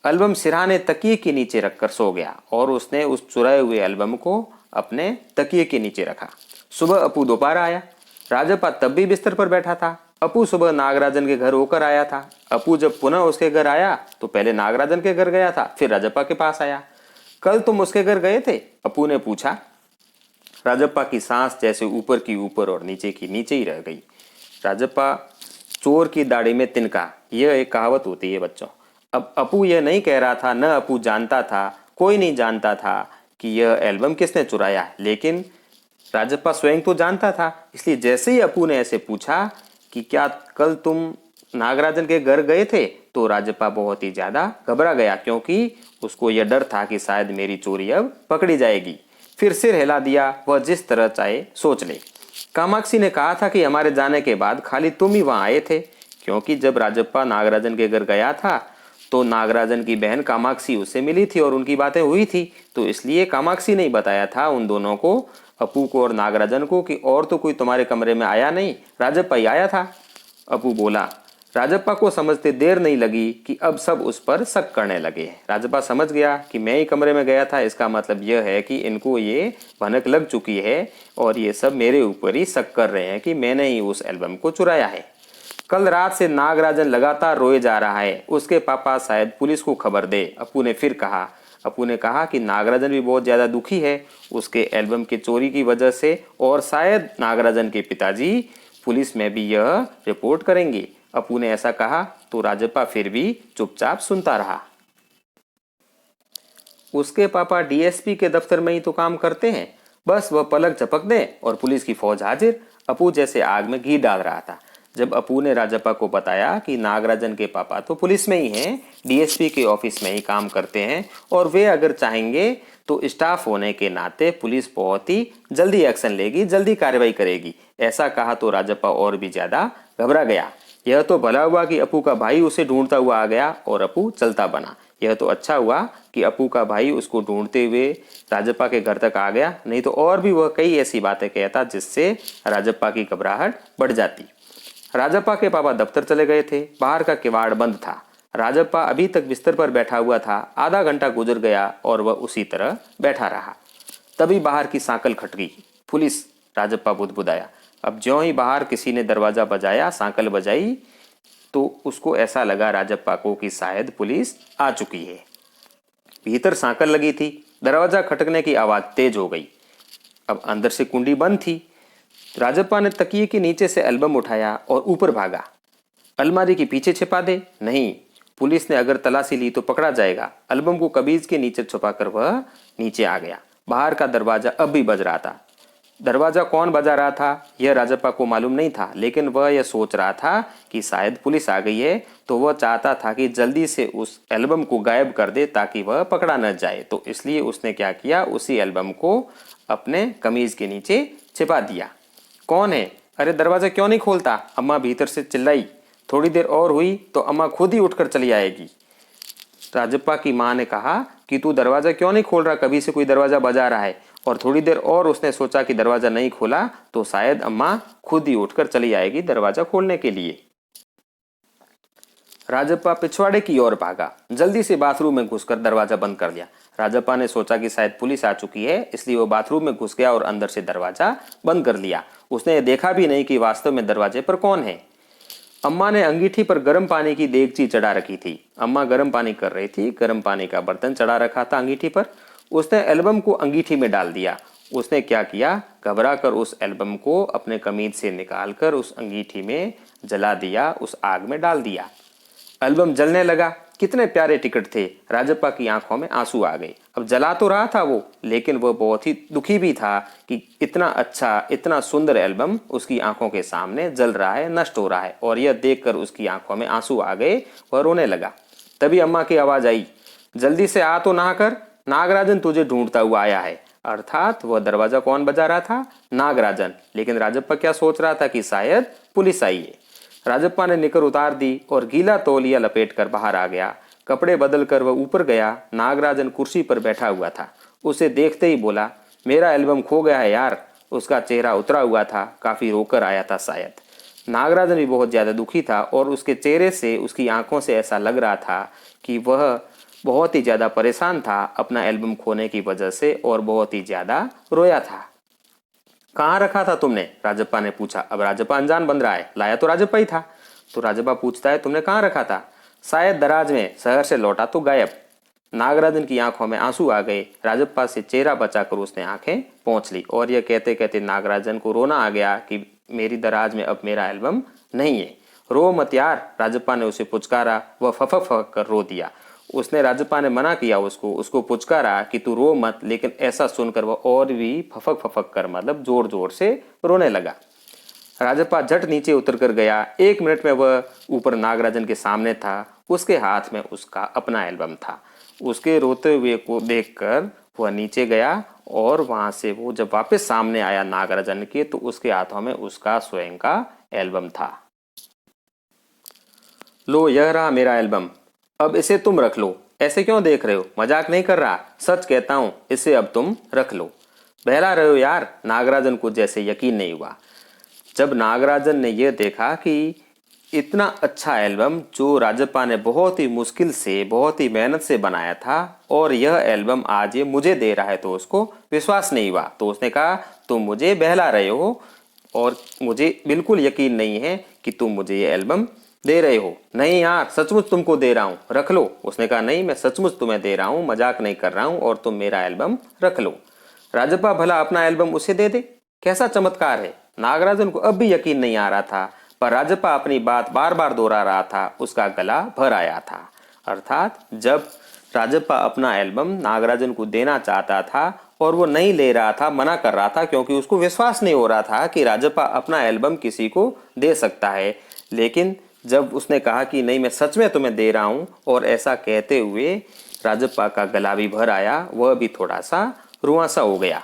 एल्बम सिरहाने तकिए के नीचे रखकर सो गया और उसने उस चुराए हुए एल्बम को अपने तकिए के नीचे रखा। सुबह अपू दोबारा आया। राजप्पा तब भी बिस्तर पर बैठा था। अपू सुबह नागराजन के घर होकर आया था। अपू जब पुनः उसके घर आया तो पहले नागराजन के घर गया था, फिर राजप्पा के पास आया। कल तुम उसके घर गए थे? अपू ने पूछा। राजप्पा की सांस जैसे ऊपर की ऊपर और नीचे की नीचे ही रह गई। राजप्पा चोर की दाढ़ी में तिनका, यह एक कहावत होती है बच्चों। अब अपू यह नहीं कह रहा था, न अपू जानता था, कोई नहीं जानता था कि यह एल्बम किसने चुराया है, लेकिन राजप्पा स्वयं तो जानता था। इसलिए जैसे ही अपू ने ऐसे पूछा कि क्या कल तुम नागराजन के घर गए थे, तो राजप्पा बहुत ही ज्यादा घबरा गया, क्योंकि उसको यह डर था कि शायद मेरी चोरी अब पकड़ी जाएगी। फिर सिर हिला दिया, वह जिस तरह चाहे सोच ले। कामाक्षी ने कहा था कि हमारे जाने के बाद खाली तुम ही वहां आए थे, क्योंकि जब राजप्पा नागराजन के घर गया था तो नागराजन की बहन कामाक्षी उससे मिली थी और उनकी बातें हुई थी, तो इसलिए कामाक्षी ने बताया था उन दोनों को, अपू को और नागराजन को, कि और तो कोई तुम्हारे कमरे में आया नहीं, राजप्पा ही आया था। अपू बोला। राजप्पा को समझते देर नहीं लगी कि अब सब उस पर शक करने लगे। राजप्पा समझ गया कि मैं ही कमरे में गया था, इसका मतलब यह है कि इनको ये भनक लग चुकी है और ये सब मेरे ऊपर ही शक कर रहे हैं कि मैंने ही उस एल्बम को चुराया है। कल रात से नागराजन लगातार रोए जा रहा है, उसके पापा शायद पुलिस को खबर दे, अपू ने फिर कहा। अपू ने कहा कि नागराजन भी बहुत ज्यादा दुखी है उसके एल्बम के चोरी की वजह से, और शायद नागराजन के पिताजी पुलिस में भी यह रिपोर्ट करेंगे। अपू ने ऐसा कहा तो राजप्पा फिर भी चुपचाप सुनता रहा। उसके पापा डीएसपी के दफ्तर में ही तो काम करते हैं, बस वह पलक झपक दे और पुलिस की फौज हाजिर। अपू जैसे आग में घी डाल रहा था। जब अपू ने राजप्पा को बताया कि नागराजन के पापा तो पुलिस में ही हैं, डीएसपी के ऑफिस में ही काम करते हैं, और वे अगर चाहेंगे तो स्टाफ होने के नाते पुलिस बहुत ही जल्दी एक्शन लेगी, जल्दी कार्रवाई करेगी, ऐसा कहा तो राजप्पा और भी ज्यादा घबरा गया। यह तो भला हुआ कि अपू का भाई उसे ढूंढता हुआ आ गया और अपू चलता बना। यह तो अच्छा हुआ कि अपू का भाई उसको ढूंढते हुए राजप्पा के घर तक आ गया, नहीं तो और भी वह कई ऐसी बातें कहता जिससे राजप्पा की घबराहट बढ़ जाती। राजप्पा के पापा दफ्तर चले गए थे। बाहर का किवाड़ बंद था। राजप्पा अभी तक बिस्तर पर बैठा हुआ था। आधा घंटा गुजर गया और वह उसी तरह बैठा रहा। तभी बाहर की सांकल खटकी। पुलिस, राजप्पा बुदबुदाया। अब ज्यों ही बाहर किसी ने दरवाजा बजाया, सांकल बजाई, तो उसको ऐसा लगा राजप्पा को कि शायद पुलिस आ चुकी है। भीतर सांकल लगी थी। दरवाजा खटकने की आवाज तेज हो गई। अब अंदर से कुंडी बंद थी। राजप्पा ने तकिए के नीचे से एल्बम उठाया और ऊपर भागा। अलमारी के पीछे छिपा दे? नहीं, पुलिस ने अगर तलाशी ली तो पकड़ा जाएगा। एल्बम को कमीज के नीचे छुपाकर वह नीचे आ गया। बाहर का दरवाजा अब भी बज रहा था। दरवाजा कौन बजा रहा था यह राजप्पा को मालूम नहीं था, लेकिन वह यह सोच रहा था कि शायद पुलिस आ गई है, तो वह चाहता था कि जल्दी से उस एल्बम को गायब कर दे ताकि वह पकड़ा न जाए। तो इसलिए उसने क्या किया, उसी एल्बम को अपने कमीज के नीचे छिपा दिया। कौन है? अरे दरवाजा क्यों नहीं खोलता? अम्मा भीतर से चिल्लाई। थोड़ी देर और हुई तो अम्मा खुद ही उठकर चली आएगी। राजप्पा की माँ ने कहा कि तू दरवाजा क्यों नहीं खोल रहा, कभी से कोई दरवाजा बजा रहा है। और थोड़ी देर और उसने सोचा कि दरवाजा नहीं खोला तो शायद अम्मा खुद ही उठकर चली आएगी दरवाजा खोलने के लिए। राजप्पा पिछवाड़े की ओर भागा, जल्दी से बाथरूम में घुसकर दरवाजा बंद कर दिया। राजप्पा ने सोचा कि शायद पुलिस आ चुकी है, इसलिए वो बाथरूम में घुस गया और अंदर से दरवाजा बंद कर लिया। उसने देखा भी नहीं कि वास्तव में दरवाजे पर कौन है। अम्मा ने अंगीठी पर गर्म पानी की देगची चढ़ा रखी थी। अम्मा गर्म पानी कर रही थी, गर्म पानी का बर्तन चढ़ा रखा था अंगीठी पर। उसने एल्बम को अंगीठी में डाल दिया। उसने क्या किया, घबरा कर उस एल्बम को अपने कमीज से निकालकर उस अंगीठी में जला दिया, उस आग में डाल दिया। एल्बम जलने लगा। कितने प्यारे टिकट थे। राजप्पा की आंखों में आंसू आ गए। अब जला तो रहा था वो, लेकिन वह बहुत ही दुखी भी था कि इतना अच्छा, इतना सुंदर एल्बम उसकी आंखों के सामने जल रहा है, नष्ट हो रहा है। और यह देखकर उसकी आंखों में आंसू आ गए, वह रोने लगा। तभी अम्मा की आवाज आई, जल्दी से आ तो नहा कर, नागराजन तुझे ढूंढता हुआ आया है। अर्थात वह दरवाजा कौन बजा रहा था? नागराजन। लेकिन राजप्पा क्या सोच रहा था कि शायद पुलिस आई है। राजप्पा ने निकर उतार दी और गीला तौलिया लपेट कर बाहर आ गया। कपड़े बदल कर वह ऊपर गया। नागराजन कुर्सी पर बैठा हुआ था। उसे देखते ही बोला, मेरा एल्बम खो गया है यार। उसका चेहरा उतरा हुआ था, काफी रोकर आया था शायद। नागराजन भी बहुत ज्यादा दुखी था और उसके चेहरे से, उसकी आंखों से ऐसा लग रहा था कि वह बहुत ही ज्यादा परेशान था अपना एल्बम खोने की वजह से और बहुत ही ज्यादा रोया था। कहाँ रखा था तुमने? राजप्पा ने पूछा। अब राजप्पा अनजान बन रहा है, लाया तो राजप्पा ही था। तो राजप्पा पूछता है, तुमने कहाँ रखा था? शायद दराज में, शहर से लौटा तो गायब। नागराजन की आंखों में आंसू आ गए। राजप्पा से चेहरा बचाकर उसने आंखें पोंछ ली और यह कहते कहते नागराजन को रोना आ गया कि मेरी दराज में अब मेरा एल्बम नहीं है। रो मत यार, राजप्पा ने उसे पुचकारा। वह फफक फफक कर रो दिया। उसने, राजप्पा ने मना किया उसको पुचकारा कि तू रो मत, लेकिन ऐसा सुनकर वह और भी फफक फफक कर, मतलब जोर जोर से रोने लगा। राजप्पा झट नीचे उतर कर गया। 1 मिनट में वह ऊपर नागराजन के सामने था। उसके हाथ में उसका अपना एल्बम था। उसके रोते हुए को देखकर वह नीचे गया और वहां से वो जब वापस सामने आया नागराजन के, तो उसके हाथों में उसका स्वयं का एल्बम था। लो, यह रहा मेरा एल्बम, अब इसे तुम रख लो। ऐसे क्यों देख रहे हो? मजाक नहीं कर रहा, सच कहता हूं, इसे अब तुम रख लो। बहला रहे हो यार। नागराजन को जैसे यकीन नहीं हुआ। जब नागराजन ने यह देखा कि इतना अच्छा एल्बम जो राजप्पा ने बहुत ही मुश्किल से, बहुत ही मेहनत से बनाया था, और यह एल्बम आज ये मुझे दे रहा है, तो उसको विश्वास नहीं हुआ। तो उसने कहा, तुम मुझे बहला रहे हो और मुझे बिल्कुल यकीन नहीं है कि तुम मुझे ये एल्बम दे रहे हो। नहीं यार, सचमुच तुमको दे रहा हूँ, रख लो। उसने कहा, नहीं, मैं सचमुच तुम्हें दे रहा हूँ, मजाक नहीं कर रहा हूँ, और तुम मेरा एल्बम रख लो। राजप्पा भला अपना एल्बम उसे दे दे? कैसा चमत्कार है। नागराजन को अब भी यकीन नहीं आ रहा था, पर राजप्पा अपनी बात बार बार दोहरा रहा था। उसका गला भर आया था। अर्थात जब राजप्पा अपना एल्बम नागराजन को देना चाहता था और वो नहीं ले रहा था, मना कर रहा था, क्योंकि उसको विश्वास नहीं हो रहा था कि राजप्पा अपना एल्बम किसी को दे सकता है। लेकिन जब उसने कहा कि नहीं, मैं सच में तुम्हें दे रहा हूं, और ऐसा कहते हुए राजप्पा का गला भी भर आया, वह भी थोड़ा सा रुआंसा हो गया।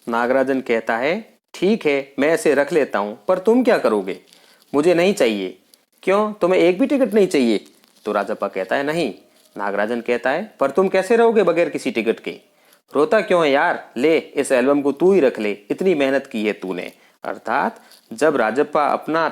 नागराजन कहता है, ठीक है, मैं इसे रख लेता हूं, पर तुम क्या करोगे? मुझे नहीं चाहिए। क्यों, तुम्हें एक भी टिकट नहीं चाहिए? तो राजप्पा कहता है, नहीं। नागराजन कहता है, पर तुम कैसे रहोगे बगैर किसी टिकट के? रोता क्यों है यार, ले, इस एल्बम को तू ही रख ले, इतनी मेहनत की है तूने। अर्थात जब राजप्पा अपना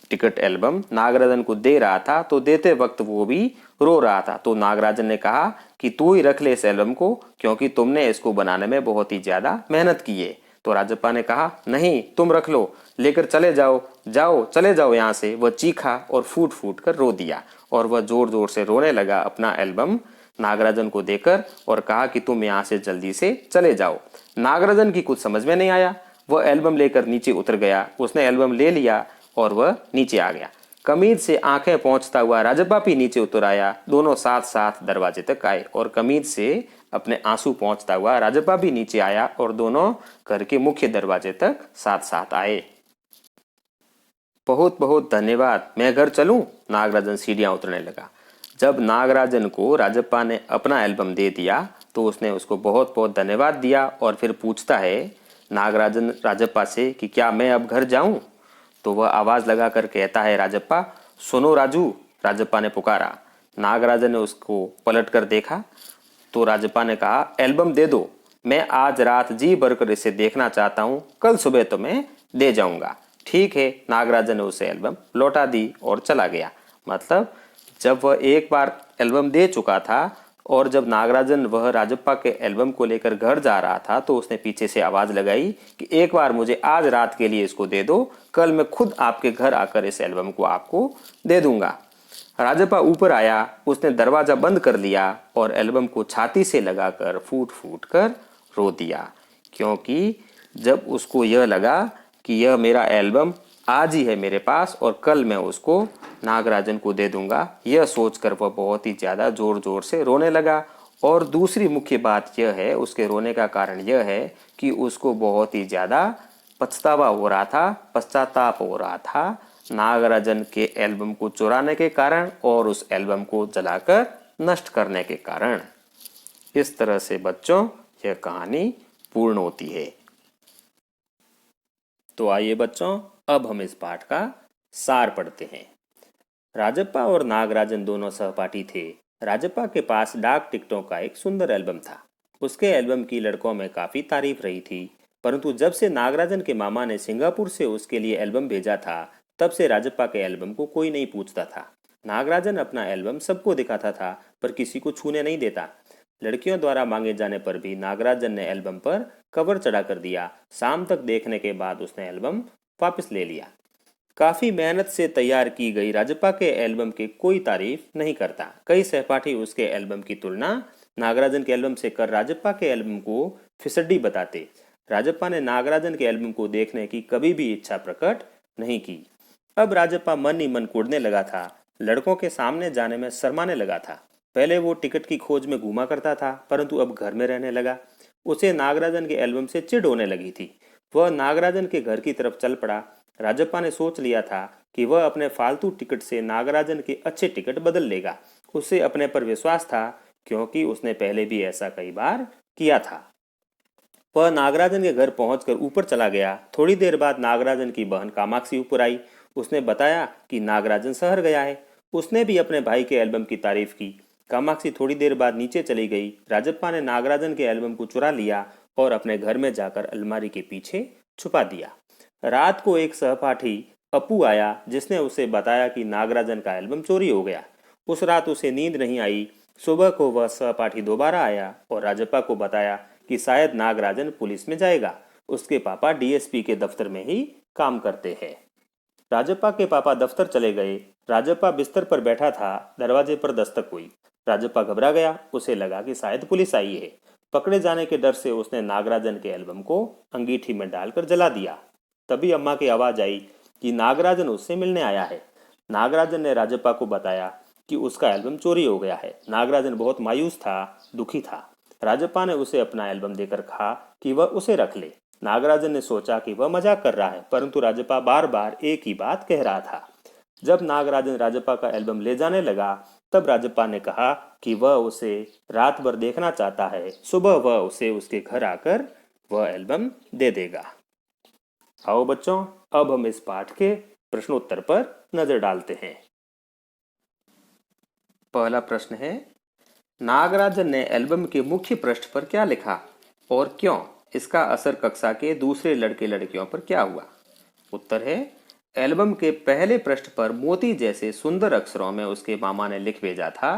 टिकट एल्बम नागराजन को दे रहा था, तो देते वक्त वो भी रो रहा था। तो नागराजन ने कहा कि तू ही रख ले इस एल्बम को, क्योंकि तुमने इसको बनाने में बहुत ही ज्यादा मेहनत की है। तो राजप्पा ने कहा, नहीं, तुम रख लो, लेकर चले जाओ, जाओ, चले जाओ यहाँ से। वह चीखा और फूट फूट कर रो दिया, और वह जोर जोर से रोने लगा अपना एल्बम नागराजन को देकर, और कहा कि तुम यहाँ से जल्दी से चले जाओ। नागराजन की कुछ समझ में नहीं आया। वह एल्बम लेकर नीचे उतर गया। उसने एल्बम ले लिया और वह नीचे आ गया। कमीज से आंखें पहुंचता हुआ राजप्पा भी नीचे उतर आया। दोनों साथ साथ दरवाजे तक आए और कमीज से अपने आंसू पहुंचता हुआ राजप्पा भी नीचे आया और दोनों घर के मुख्य दरवाजे तक साथ साथ आए। बहुत बहुत धन्यवाद, मैं घर चलूं? नागराजन सीढ़ियां उतरने लगा। जब नागराजन को राजप्पा ने अपना एल्बम दे दिया तो उसने उसको बहुत बहुत धन्यवाद दिया और फिर पूछता है नागराजन राजप्पा से कि क्या मैं अब घर जाऊं? तो वह आवाज लगाकर कहता है, राजप्पा सुनो राजू। राजप्पा ने पुकारा। नागराजन ने उसको पलट कर देखा तो राजप्पा ने कहा, एल्बम दे दो, मैं आज रात जी भरकर इसे देखना चाहता हूँ, कल सुबह तो मैं दे जाऊंगा। ठीक है, नागराजन ने उसे एल्बम लौटा दी और चला गया। मतलब जब वह एक बार एल्बम दे चुका था और जब नागराजन वह राजप्पा के एल्बम को लेकर घर जा रहा था तो उसने पीछे से आवाज लगाई कि एक बार मुझे आज रात के लिए इसको दे दो, कल मैं खुद आपके घर आकर इस एल्बम को आपको दे दूंगा। राजप्पा ऊपर आया, उसने दरवाजा बंद कर लिया और एल्बम को छाती से लगाकर फूट फूट कर रो दिया, क्योंकि जब उसको यह लगा कि यह मेरा एल्बम आज ही है मेरे पास और कल मैं उसको नागराजन को दे दूंगा, यह सोचकर वह बहुत ही ज़्यादा ज़ोर ज़ोर से रोने लगा। और दूसरी मुख्य बात यह है, उसके रोने का कारण यह है कि उसको बहुत ही ज़्यादा पछतावा हो रहा था, पश्चाताप हो रहा था नागराजन के एल्बम को चुराने के कारण और उस एल्बम को जलाकर नष्ट करने के कारण। इस तरह से बच्चों यह कहानी पूर्ण होती है। तो आइए बच्चों, अब हम इस पाठ का सार पढ़ते हैं। राजप्पा और नागराजन दोनों सहपाठी थे। राजप्पा के पास डाक टिकटों का एक सुंदर एल्बम था। उसके एल्बम की लड़कों में काफी तारीफ रही थी, परंतु जब से नागराजन के मामा ने सिंगापुर से उसके लिए एल्बम भेजा था, तब से राजप्पा के एल्बम को कोई नहीं पूछता था। नागराजन अपना एल्बम सबको दिखाता था, पर किसी को छूने नहीं देता। लड़कियों द्वारा मांगे जाने पर भी नागराजन ने एल्बम पर कवर चढ़ा कर दिया। शाम तक देखने के बाद उसने एल्बम वापस ले लिया। काफी मेहनत से तैयार की गई राजप्पा के एल्बम की कोई तारीफ नहीं करता। कई सहपाठी उसके एल्बम की तुलना नागराजन के एल्बम से कर राजप्पा के एल्बम को फिसड्डी बताते। राजप्पा ने नागराजन के एल्बम को देखने की कभी भी इच्छा प्रकट नहीं की। अब राजप्पा मन ही मन कुढ़ने लगा था। लड़कों के सामने जाने में शर्माने लगा था। पहले वो टिकट की खोज में घूमा करता था, परंतु अब घर में रहने लगा। उसे नागराजन के एल्बम से चिढ़ होने लगी थी। वह नागराजन के घर की तरफ चल पड़ा। राजप्पा ने सोच लिया था कि वह अपने फालतू टिकट से नागराजन के अच्छे टिकट बदल लेगा। उसे अपने पर विश्वास था, क्योंकि उसने पहले भी ऐसा कई बार किया था। वह नागराजन के घर पहुंचकर ऊपर चला गया। थोड़ी देर बाद नागराजन की बहन कामाक्षी ऊपर आई। उसने बताया कि नागराजन शहर गया है। उसने भी अपने भाई के एल्बम की तारीफ की। कामाक्षी थोड़ी देर बाद नीचे चली गई। राजप्पा ने नागराजन के एल्बम को चुरा लिया और अपने घर में जाकर अलमारी के पीछे छुपा दिया। रात को एक सहपाठी अपू आया, जिसने उसे बताया कि नागराजन का एल्बम चोरी हो गया। उस रात उसे नींद नहीं आई। सुबह को वह सहपाठी दोबारा आया और राजप्पा को बताया कि शायद नागराजन पुलिस में जाएगा। उसके पापा डीएसपी के दफ्तर में ही काम करते हैं। राजप्पा के पापा दफ्तर चले गए। राजप्पा बिस्तर पर बैठा था। दरवाजे पर दस्तक हुई। राजप्पा घबरा गया। उसे लगा कि शायद पुलिस आई है। पकड़े जाने के डर से उसने नागराजन के एल्बम को अंगीठी में डालकर जला दिया। तभी अम्मा की आवाज आई कि नागराजन उससे मिलने आया है। नागराजन ने राजप्पा को बताया कि उसका एल्बम चोरी हो गया है। नागराजन बहुत मायूस था, दुखी था। राजप्पा ने उसे अपना एल्बम देकर कहा कि वह उसे रख ले। नागराजन ने सोचा कि वह मजाक कर रहा है, परंतु राजप्पा बार बार एक ही बात कह रहा था। जब नागराजन राजप्पा का एल्बम ले जाने लगा, तब राजप्पा ने कहा कि वह उसे रात भर देखना चाहता है। सुबह वह उसे उसके घर आकर वह एल्बम दे देगा। आओ बच्चों, अब हम इस पाठ के प्रश्नोत्तर पर नजर डालते हैं। पहला प्रश्न है, नागराजन ने एल्बम के मुख्य पृष्ठ पर क्या लिखा और क्यों? इसका असर कक्षा के दूसरे लड़के लड़कियों पर क्या हुआ? उत्तर है, एल्बम के पहले पृष्ठ पर मोती जैसे सुंदर अक्षरों में उसके मामा ने लिख भेजा था,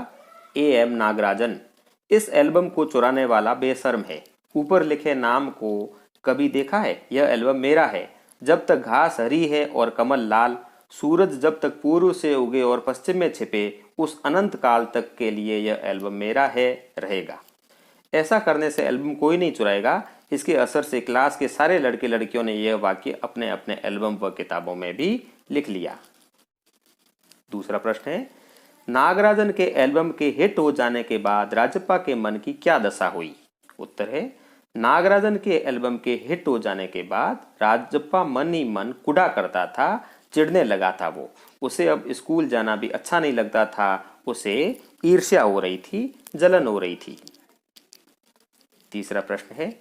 एम नागराजन, इस एल्बम को चुराने वाला बेशर्म है। ऊपर लिखे नाम को कभी देखा है? यह एल्बम मेरा है। जब तक घास हरी है और कमल लाल, सूरज जब तक पूर्व से उगे और पश्चिम में छिपे, उस अनंत काल तक के लिए यह एल्बम मेरा है, रहेगा। ऐसा करने से एल्बम कोई नहीं चुराएगा। इसके असर से क्लास के सारे लड़के लड़कियों ने यह वाक्य अपने अपने एल्बम व किताबों में भी लिख लिया। दूसरा प्रश्न है, नागराजन के एल्बम के हिट हो जाने के बाद राजप्पा के मन की क्या दशा हुई? उत्तर है, नागराजन के एल्बम के हिट हो जाने के बाद राजप्पा मन ही मन कुड़ा करता था, चिढ़ने लगा था। वो उसे अब स्कूल जाना भी अच्छा नहीं लगता था, उसे ईर्ष्या हो रही थी, जलन हो रही थी। तीसरा प्रश्न है,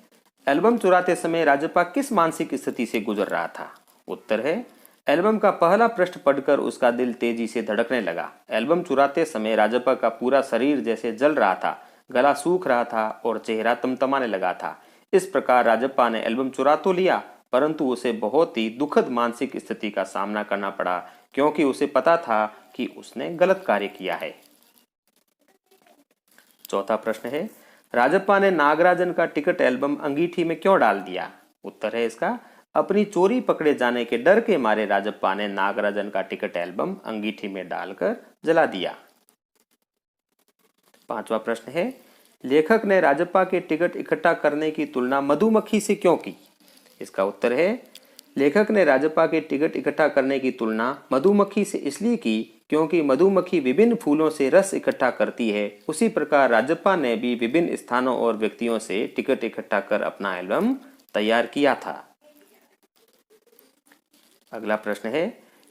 एल्बम चुराते समय राजप्पा किस मानसिक स्थिति से गुजर रहा था? उत्तर है, एल्बम का पहला पृष्ठ पढ़कर उसका दिल तेजी से धड़कने लगा। एल्बम चुराते समय राजप्पा का पूरा शरीर जैसे जल रहा था, गला सूख रहा था और चेहरा तमतमाने लगा था। इस प्रकार राजप्पा ने एल्बम चुरा तो लिया, परंतु उसे बहुत ही दुखद मानसिक स्थिति का सामना करना पड़ा, क्योंकि उसे पता था कि उसने गलत कार्य किया है। चौथा प्रश्न है, राजप्पा ने नागराजन का टिकट एल्बम अंगीठी में क्यों डाल दिया? उत्तर है इसका, अपनी चोरी पकड़े जाने के डर के मारे राजप्पा ने नागराजन का टिकट एल्बम अंगीठी में डालकर जला दिया। पांचवा प्रश्न है, लेखक ने राजप्पा के टिकट इकट्ठा करने की तुलना मधुमक्खी से क्यों की? इसका उत्तर है, लेखक ने राजप्पा के टिकट इकट्ठा करने की तुलना मधुमक्खी से इसलिए की क्योंकि मधुमक्खी विभिन्न फूलों से रस इकट्ठा करती है। उसी प्रकार राजप्पा ने भी विभिन्न स्थानों और व्यक्तियों से टिकट इकट्ठा कर अपना एल्बम तैयार किया था। अगला प्रश्न है,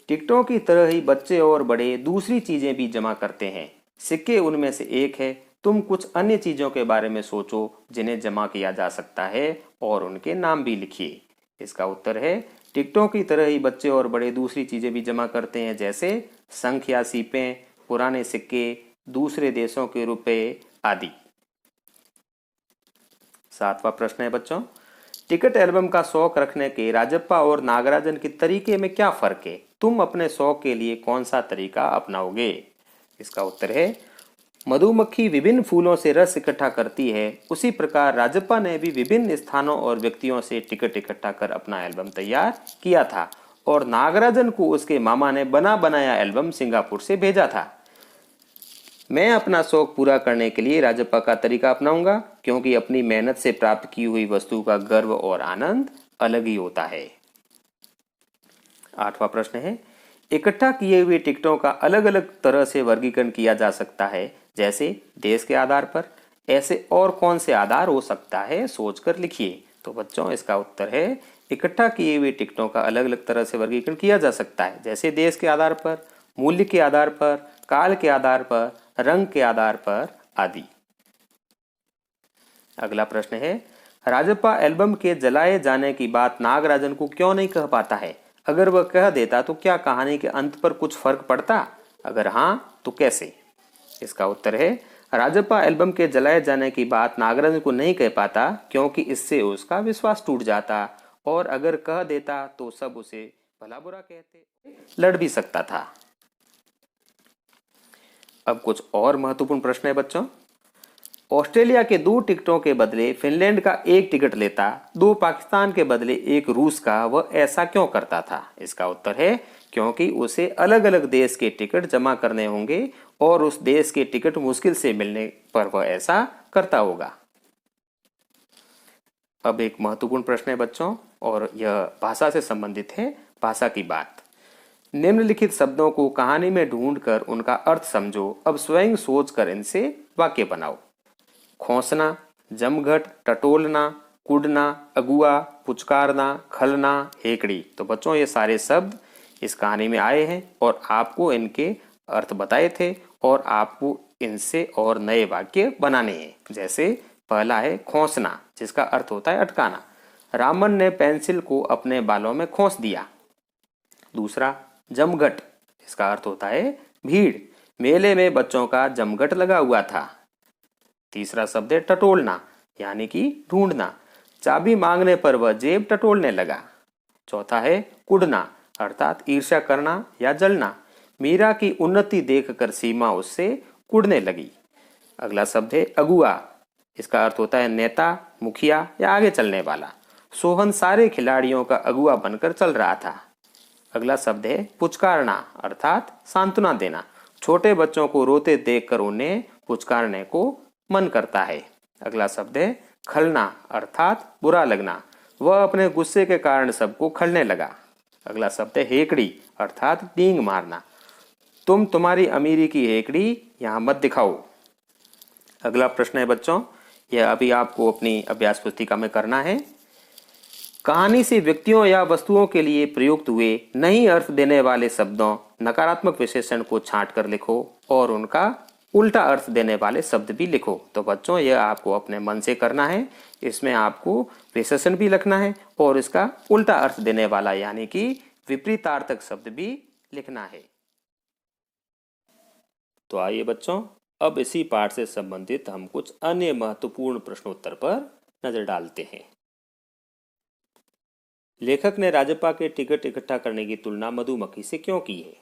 टिकटों की तरह ही बच्चे और बड़े दूसरी चीजें भी जमा करते हैं। सिक्के उनमें से एक है। तुम कुछ अन्य चीजों के बारे में सोचो जिन्हें जमा किया जा सकता है और उनके नाम भी लिखिए। इसका उत्तर है, टिकटों की तरह ही बच्चे और बड़े दूसरी चीजें भी जमा करते हैं, जैसे शंख या सीपें, पुराने सिक्के, दूसरे देशों के रुपए आदि। सातवां प्रश्न है बच्चों, टिकट एल्बम का शौक रखने के राजप्पा और नागराजन के तरीके में क्या फर्क है? तुम अपने शौक के लिए कौन सा तरीका अपनाओगे? इसका उत्तर है, मधुमक्खी विभिन्न फूलों से रस इकट्ठा करती है, उसी प्रकार राजप्पा ने भी विभिन्न स्थानों और व्यक्तियों से टिकट इकट्ठा कर अपना एल्बम तैयार किया था और नागराजन को उसके मामा ने बना बनाया एल्बम सिंगापुर से भेजा था। मैं अपना शौक पूरा करने के लिए राजप्पा का तरीका अपनाऊंगा, क्योंकि अपनी मेहनत से प्राप्त की हुई वस्तु का गर्व और आनंद अलग ही होता है। आठवां प्रश्न है, इकट्ठा किए हुए टिकटों का अलग अलग तरह से वर्गीकरण किया जा सकता है, जैसे देश के आधार पर। ऐसे और कौन से आधार हो सकता है, सोचकर लिखिए। तो बच्चों इसका उत्तर है, इकट्ठा किए हुए टिकटों का अलग अलग तरह से वर्गीकरण किया जा सकता है, जैसे देश के आधार पर, मूल्य के आधार पर, काल के आधार पर, रंग के आधार पर आदि। अगला प्रश्न है, राजप्पा एल्बम के जलाए जाने की बात नागराजन को क्यों नहीं कह पाता है? अगर वह कह देता तो क्या कहानी के अंत पर कुछ फर्क पड़ता? अगर हाँ तो कैसे? इसका उत्तर है, राजप्पा एल्बम के जलाए जाने की बात नागराजन को नहीं कह पाता क्योंकि इससे उसका विश्वास टूट जाता, और अगर कह देता तो सब उसे भला बुरा कहते, लड़ भी सकता था। अब कुछ और महत्वपूर्ण प्रश्न है बच्चों। ऑस्ट्रेलिया के 2 टिकटों के बदले फिनलैंड का 1 टिकट लेता, 2 पाकिस्तान के बदले 1 रूस का, वह ऐसा क्यों करता था? इसका उत्तर है, क्योंकि उसे अलग अलग देश के टिकट जमा करने होंगे और उस देश के टिकट मुश्किल से मिलने पर वह ऐसा करता होगा। अब एक महत्वपूर्ण प्रश्न है बच्चों, और यह भाषा से संबंधित है। भाषा की बात, निम्नलिखित शब्दों को कहानी में ढूंढकर उनका अर्थ समझो। अब स्वयं सोचकर इनसे वाक्य बनाओ। खोसना, जमघट, टटोलना, कुड़ना, अगुआ, पुचकारना, खलना, हेकड़ी। तो बच्चों ये सारे शब्द इस कहानी में आए हैं और आपको इनके अर्थ बताए थे और आपको इनसे और नए वाक्य बनाने हैं। जैसे पहला है खोसना, जिसका अर्थ होता है अटकाना। रामन ने पेंसिल को अपने बालों में खोस दिया। दूसरा जमघट, इसका अर्थ होता है भीड़। मेले में बच्चों का जमघट लगा हुआ था। तीसरा शब्द है टटोलना, यानी कि ढूंढना। चाबी मांगने पर वह जेब टटोलने लगा। चौथा है कुड़ना, अर्थात ईर्ष्या करना या जलना। मीरा की उन्नति देखकर सीमा उससे कुड़ने लगी। अगला शब्द है अगुआ, इसका अर्थ होता है नेता, मुखिया या आगे चलने वाला। सोहन सारे खिलाड़ियों का अगुआ बनकर चल रहा था। अगला शब्द है पुचकारना, अर्थात सांत्वना देना। छोटे बच्चों को रोते देखकर उन्हें पुचकारने को मन करता है। अगला शब्द है खलना, अर्थात बुरा लगना। वह अपने गुस्से के कारण सबको खलने लगा। अगला शब्द है हेकड़ी, अर्थात डींग मारना। तुम तुम्हारी अमीरी की हेकड़ी यहाँ मत दिखाओ। अगला प्रश्न है बच्चों, यह अभी आपको अपनी अभ्यास पुस्तिका में करना है। कहानी से व्यक्तियों या वस्तुओं के लिए प्रयुक्त हुए नहीं अर्थ देने वाले शब्दों नकारात्मक विशेषण को छांट कर लिखो और उनका उल्टा अर्थ देने वाले शब्द भी लिखो। तो बच्चों यह आपको अपने मन से करना है। इसमें आपको विशेषण भी लिखना है और इसका उल्टा अर्थ देने वाला यानी कि विपरीतार्थक शब्द भी लिखना है। तो आइए बच्चों, अब इसी पाठ से संबंधित हम कुछ अन्य महत्वपूर्ण प्रश्नोत्तर पर नजर डालते हैं। लेखक ने राजप्पा के टिकट इकट्ठा करने की तुलना मधुमक्खी से क्यों की है?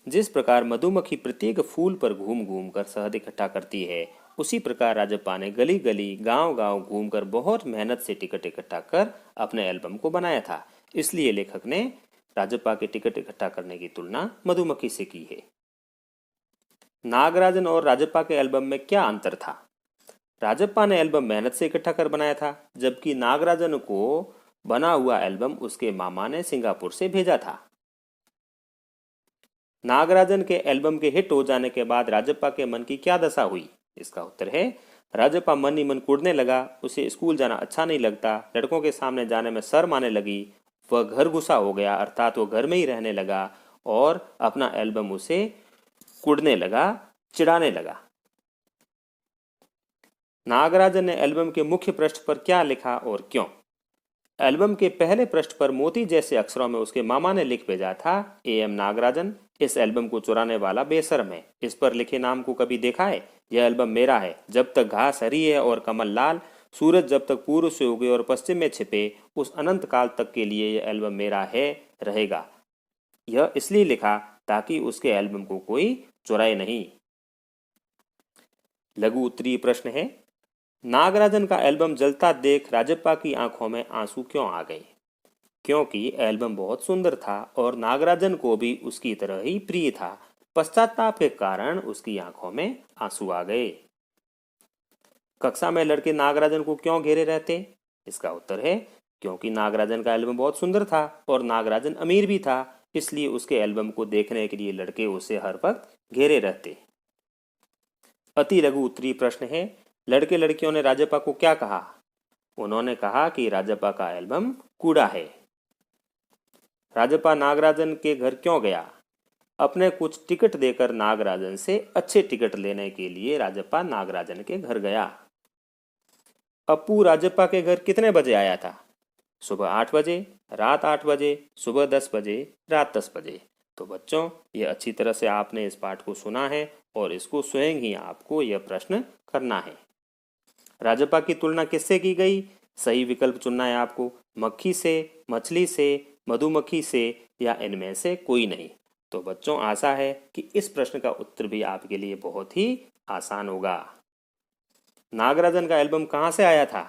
जिस प्रकार मधुमक्खी प्रत्येक फूल पर घूम घूम कर शहद इकट्ठा करती है, उसी प्रकार राजप्पा ने गली गली गांव गांव घूमकर बहुत मेहनत से टिकट इकट्ठा कर अपने एल्बम को बनाया था। इसलिए लेखक ने राजप्पा के टिकट इकट्ठा करने की तुलना मधुमक्खी से की है। नागराजन और राजप्पा के एल्बम में क्या अंतर था? राजप्पा ने एल्बम मेहनत से इकट्ठा कर बनाया था, जबकि नागराजन को बना हुआ एल्बम उसके मामा ने सिंगापुर से भेजा था। नागराजन के एल्बम के हिट हो जाने के बाद राजप्पा के मन की क्या दशा हुई? इसका उत्तर है, राजप्पा मन ही मन कुढ़ने लगा। उसे स्कूल जाना अच्छा नहीं लगता, लड़कों के सामने जाने में शर्म आने लगी। वह घर घुसा हो गया, अर्थात वो घर में ही रहने लगा और अपना एल्बम उसे कुढ़ने लगा, चिढ़ाने लगा। नागराजन ने एल्बम के मुख्य पृष्ठ पर क्या लिखा और क्यों? एल्बम के पहले पृष्ठ पर मोती जैसे अक्षरों में उसके मामा ने लिख भेजा था, एम नागराजन, इस एल्बम को चुराने वाला बेशर्म है। इस पर लिखे नाम को कभी देखा है? यह एल्बम मेरा है। जब तक घास हरी है और कमल लाल, सूरज जब तक पूर्व से उगे और पश्चिम में छिपे, उस अनंत काल तक के लिए यह एल्बम मेरा है, रहेगा। यह इसलिए लिखा ताकि उसके एल्बम को कोई चुराए नहीं। लघु उत्तरीय प्रश्न है, नागराजन का एल्बम जलता देख राजप्पा की आंखों में आंसू क्यों आ गए? क्योंकि एल्बम बहुत सुंदर था और नागराजन को भी उसकी तरह ही प्रिय था। पश्चाताप के कारण उसकी आंखों में आंसू आ गए। कक्षा में लड़के नागराजन को क्यों घेरे रहते? इसका उत्तर है, क्योंकि नागराजन का एल्बम बहुत सुंदर था और नागराजन अमीर भी था, इसलिए उसके एल्बम को देखने के लिए लड़के उसे हर वक्त घेरे रहते। अति लघु उत्तरीय प्रश्न है, लड़के लड़कियों ने राजप्पा को क्या कहा? उन्होंने कहा कि राजप्पा का एल्बम कूड़ा है। राजप्पा नागराजन के घर क्यों गया? अपने कुछ टिकट देकर नागराजन से अच्छे टिकट लेने के लिए राजप्पा नागराजन के घर गया। अप्पू राजप्पा के घर कितने बजे आया था? सुबह 8 बजे, रात 8 बजे, सुबह 10 बजे, रात 10 बजे। तो बच्चों, ये अच्छी तरह से आपने इस पाठ को सुना है और इसको स्वयं ही आपको यह प्रश्न करना है। राजप्पा की तुलना किससे की गई? सही विकल्प चुनना है आपको। मक्खी से, मछली से, मधुमक्खी से या इनमें से कोई नहीं। तो बच्चों, आशा है कि इस प्रश्न का उत्तर भी आपके लिए बहुत ही आसान होगा। नागराजन का एल्बम कहाँ से आया था?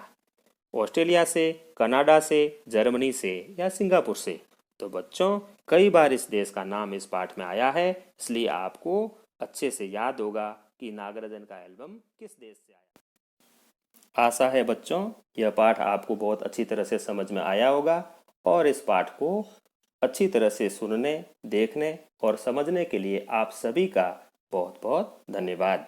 ऑस्ट्रेलिया से, कनाडा से, जर्मनी से या सिंगापुर से? तो बच्चों, कई बार इस देश का नाम इस पाठ में आया है, इसलिए आपको अच्छे से याद होगा कि नागराजन का एल्बम किस देश से आया। आशा है बच्चों, यह पाठ आपको बहुत अच्छी तरह से समझ में आया होगा और इस पाठ को अच्छी तरह से सुनने, देखने और समझने के लिए आप सभी का बहुत बहुत धन्यवाद।